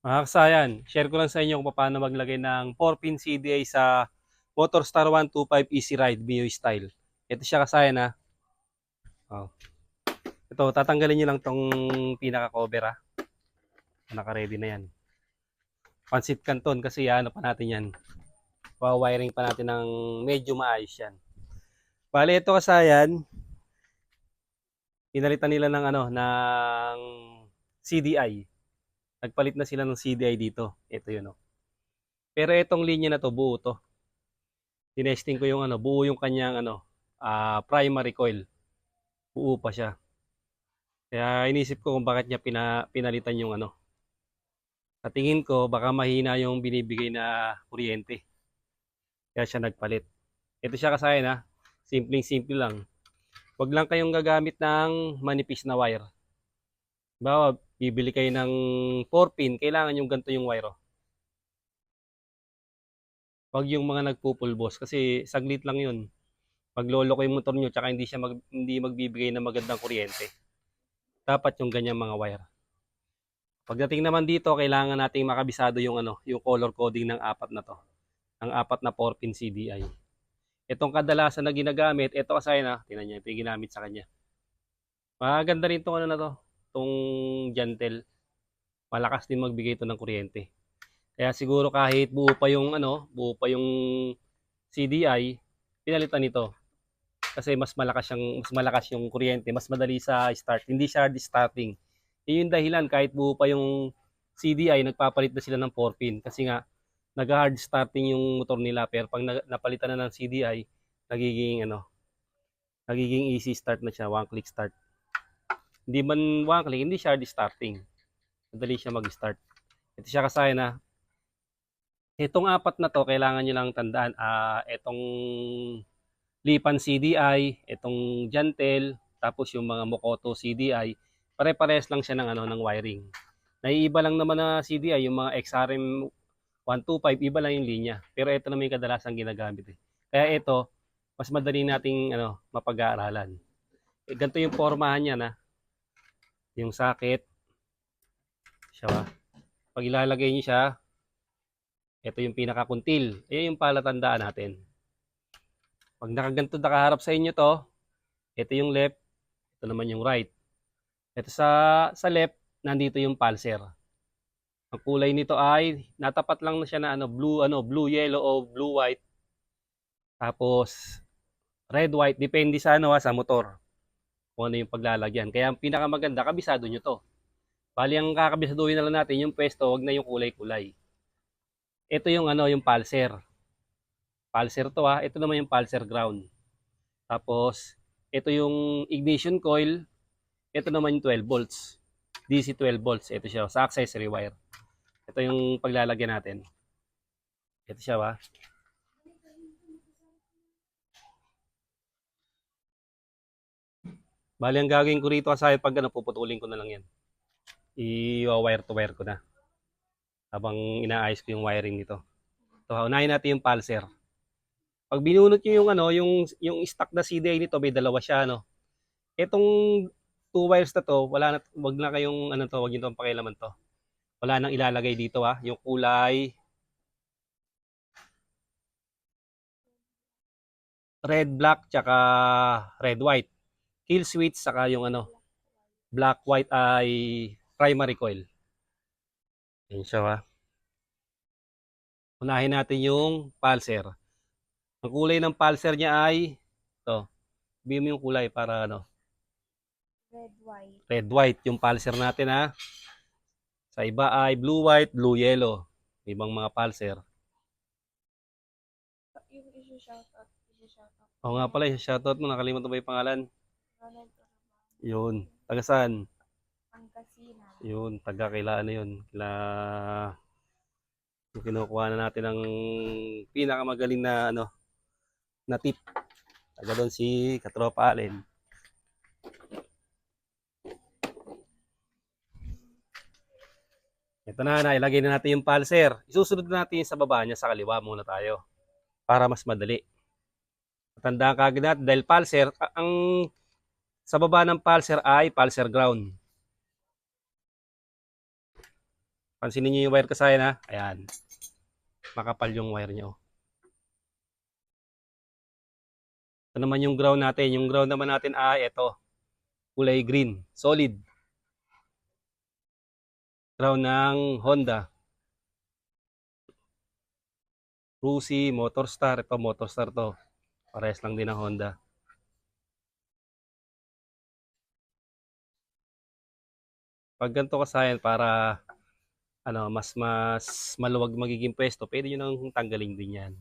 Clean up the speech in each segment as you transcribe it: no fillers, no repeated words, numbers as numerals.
Mga kasayan, share ko lang sa inyo kung paano maglagay ng 4-pin CDI sa Motorstar 125 Easy Ride Mio Style. Ito siya kasayan ha. Oh. Ito, tatanggalin nyo lang tong pinaka-cover ha. Naka-ready na yan. Pansit kanton kasi ano pa natin yan. Wiring pa natin ng medyo maayos yan. Bale, ito kasayan, pinalitan nila ng ng CDI. Nagpalit na sila ng CDI dito. Ito yun oh. Pero itong linya na to, buo to. Tinesting ko yung buo yung kanyang primary coil. Buo pa siya. Kaya inisip ko kung bakit niya pinalitan yung Sa tingin ko baka mahina yung binibigay na kuryente. Kaya siya nagpalit. Ito siya kasayan ha. Simpleng-simple lang. Huwag lang kayong gagamit ng manipis na wire. Bawa, bibili kayo ng 4-pin, kailangan yung ganito yung wire. Oh. Huwag yung mga nagpupulbos kasi saglit lang yun. Maglolo ko yung motor nyo tsaka hindi magbibigay ng magandang kuryente. Dapat yung ganyang mga wire. Pagdating naman dito, kailangan nating makabisado yung color coding ng apat na to, ng apat na 4-pin CDI. Itong kadalasan na ginagamit, ito kasi na, tingnan niyo, ito yung ginamit sa kanya. Maganda rin itong na to, itong Jantel. Malakas din magbigay ito ng kuryente. Kaya siguro kahit buo pa yung CDI, pinalitan nito. Kasi mas malakas yung kuryente, mas madali sa start. Hindi siya hard starting. Yun yung dahilan kahit buo pa yung CDI, nagpapalit na sila ng 4-pin kasi nga nag-hard starting yung motor nila pero pag napalitan na ng CDI, nagiging easy start na siya, one click start. Hindi man one click, hindi siya hard starting. Madali siya mag-start. Ito siya kasaya na itong apat na to kailangan niyo lang tandaan itong Lipan CDI, itong Jantel, tapos yung mga Mokoto CDI, pare-pares lang siya ng wiring. Naiiba lang naman na CDI, yung mga XRM 125, iba lang yung linya. Pero ito naman yung kadalasan ginagamit eh. Kaya ito, mas madali nating mapag-aaralan. Ganito yung pormahan niya na, yung sakit, siya ba? Pag ilalagay niyo siya, ito yung pinakakuntil. Ayan yung palatandaan natin. Pag nakaganto nakaharap sa inyo to, ito yung left, ito naman yung right. Ito sa left, nandito yung pulser. Ang kulay nito ay natapat lang na siya na blue yellow o blue white. Tapos red white depende sa sa motor. Kung ano yung paglalagyan. Kaya ang pinakamaganda kabisado nyo to. Bali ang kakabisaduhin na lang natin yung pwesto, wag na yung kulay-kulay. Ito yung yung pulser. Pulser to ha. Ito naman yung pulser ground. Tapos ito yung ignition coil. Ito naman yung 12 volts. DC 12 volts. Ito siya sa accessory wire. Ito yung paglalagyan natin. Ito siya ba? Bali ang gagawin ko rito kasi pag puputulin ko na lang yan. I-wire to wire ko na. Habang inaayos ko yung wiring nito. So, unahin natin yung pulser. Pag binunot niyo yung stock na CDI nito, may dalawa siya Itong two wires na to, wag na kayong wag niyo tong pakialaman to. Wala nang ilalagay dito yung kulay red black tsaka red white. Kill switch saka yung black white ay primary coil. Yan siya Unahin natin yung pulser. Ang kulay ng pulser niya ay ito. Sabihin mo yung kulay para Red, white. red white yung pulser natin ha. Sa iba ay blue white, blue yellow. Ibang mga pulser. Yung isi-shoutout. Oo nga pala, shoutout mo, nakalimutan ba yung pangalan? Ronald Oraban. Yun, taga saan? Pangasinan. Yun, taga kila yun. Kila, yung kinukuha na natin ng pinakamagaling na na tip. Taga doon si Katropa Allen. Ito na, nailagay na natin yung pulser. Isusunod na natin sa baba niya, sa kaliwa muna tayo. Para mas madali. Tandaan ka agad natin, dahil pulser, ang sa baba ng pulser ay pulser ground. Pansinin niyo yung wire kasayan ha. Ayan. Makapal yung wire nyo. Ito naman yung ground natin. Yung ground naman natin ay ito. Kulay green. Solid. Ground ng Honda. Rusi, Motorstar. Ito, Motorstar to. Parehas lang din ng Honda. Pag ganito kasayan, para mas maluwag magiging pwesto, pwede nyo nang tanggalin din yan.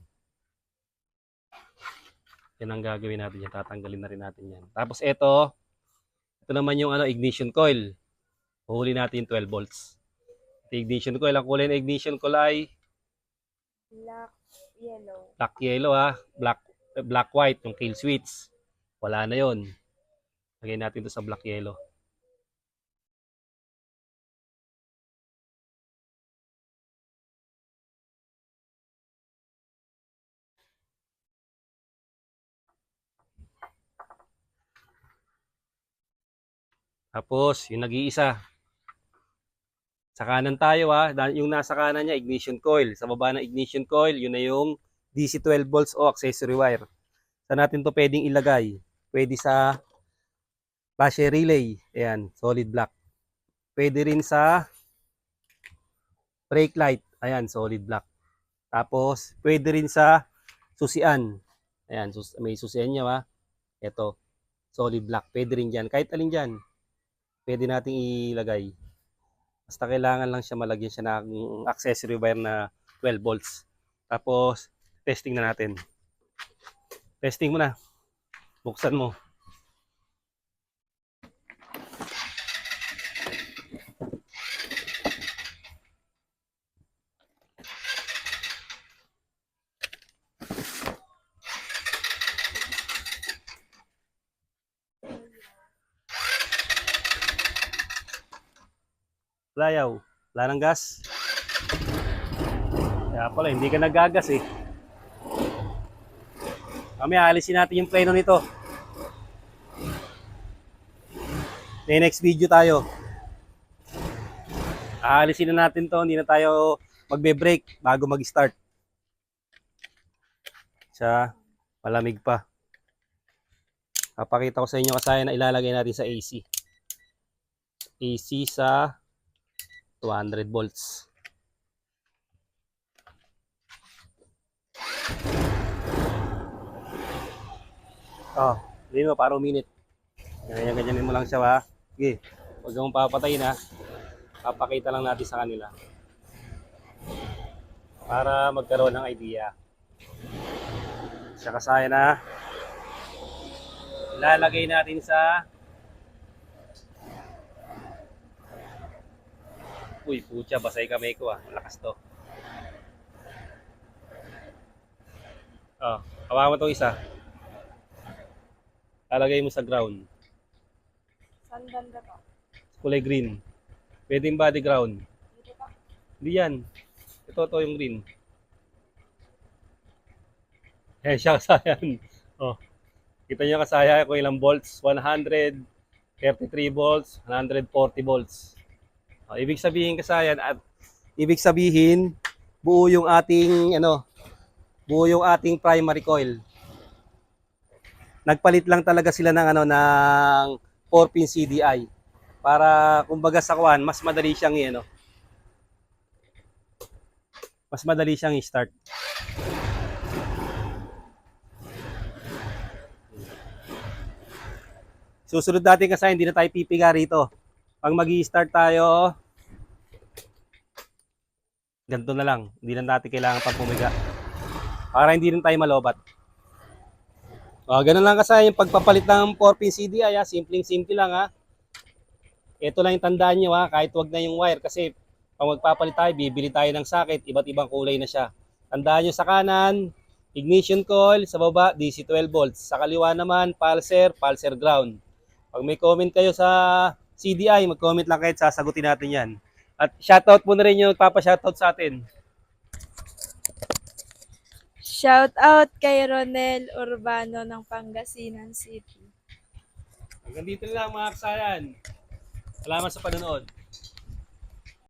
Yan ang gagawin natin yan. Tatanggalin na rin natin yan. Tapos ito naman yung ignition coil. Huli natin yung 12 volts. Ito ignition coil. Ang kulay ng ignition coil ay Black, yellow. black yellow ha. Black white yung kill switch. Wala na yon. Lagay natin ito sa black yellow. Tapos, yung nag-iisa. Sa kanan tayo ha. Yung nasa kanan niya, ignition coil. Sa baba ng ignition coil, yun na yung DC 12 volts o accessory wire. Saan natin to pwedeng ilagay? Pwede sa flash relay. Ayan, solid black. Pwede rin sa brake light. Ayan, solid black. Tapos, pwede rin sa susian. Ayan, may susian niya ha. Ito, solid black. Pwede rin dyan. Kahit alin dyan, pwede nating ilagay. Basta kailangan lang siya malagyan siya ng accessory wire na 12 volts. Tapos, testing na natin. Testing mo na. Buksan mo. Layaw. Wala ng gas. Kaya pala, hindi ka nagagas eh. Kami, alisin natin yung preno nito. May next video tayo. Aalisin na natin to. Hindi na tayo magbe-break bago mag-start. Siya, malamig pa. Papakita ko sa inyo kasayan na ilalagay natin sa AC. AC sa 200 volts. Oh, hindi mo para uminit. Ganyan mo lang siya ha. Sige, huwag mong papatayin ha. Papakita lang natin sa kanila. Para magkaroon ng idea. Siya kasaya na. Ilalagay natin sa uy, putya, basay kamay ko malakas to. Oh, hawakan mo itong isa. Lalagay mo sa ground. Saan banda to? Kulay green. Pwedeng body ground. Dito pa. Hindi yan. Ito yung green. Eh, siya kasayan. Oh. Kita niyo kasaya kung ilang volts. 133 volts, 140 volts. Oh, ibig sabihin kasayan at ibig sabihin buo yung ating buo yung ating primary coil. Nagpalit lang talaga sila ng ng 4-pin CDI para kumbaga sa kuan mas madali siyang mas madali siyang i-start. Susunod natin kasi hindi na tayo pipiga rito. Pag magi-start tayo, ganito na lang. Hindi na natin kailangan pang pumiga. Para hindi rin tayo malobat. Ganun lang kasi yung pagpapalit ng 4-pin CDI ha. Simpleng-simple lang ha. Ito lang yung tandaan nyo ha. Kahit wag na yung wire kasi pag magpapalit tayo, bibili tayo ng socket. Iba't ibang kulay na siya. Tandaan nyo sa kanan, ignition coil. Sa baba, DC 12 volts. Sa kaliwa naman, pulser ground. Pag may comment kayo sa CDI, mag-comment lang kayo, sasagutin natin yan. At shoutout mo na rin yung nagpapa-shoutout sa atin. Shout out kay Ronel Urbano ng Pangasinan City. Hanggang dito na lang mga kasayan. Salamat sa panonood.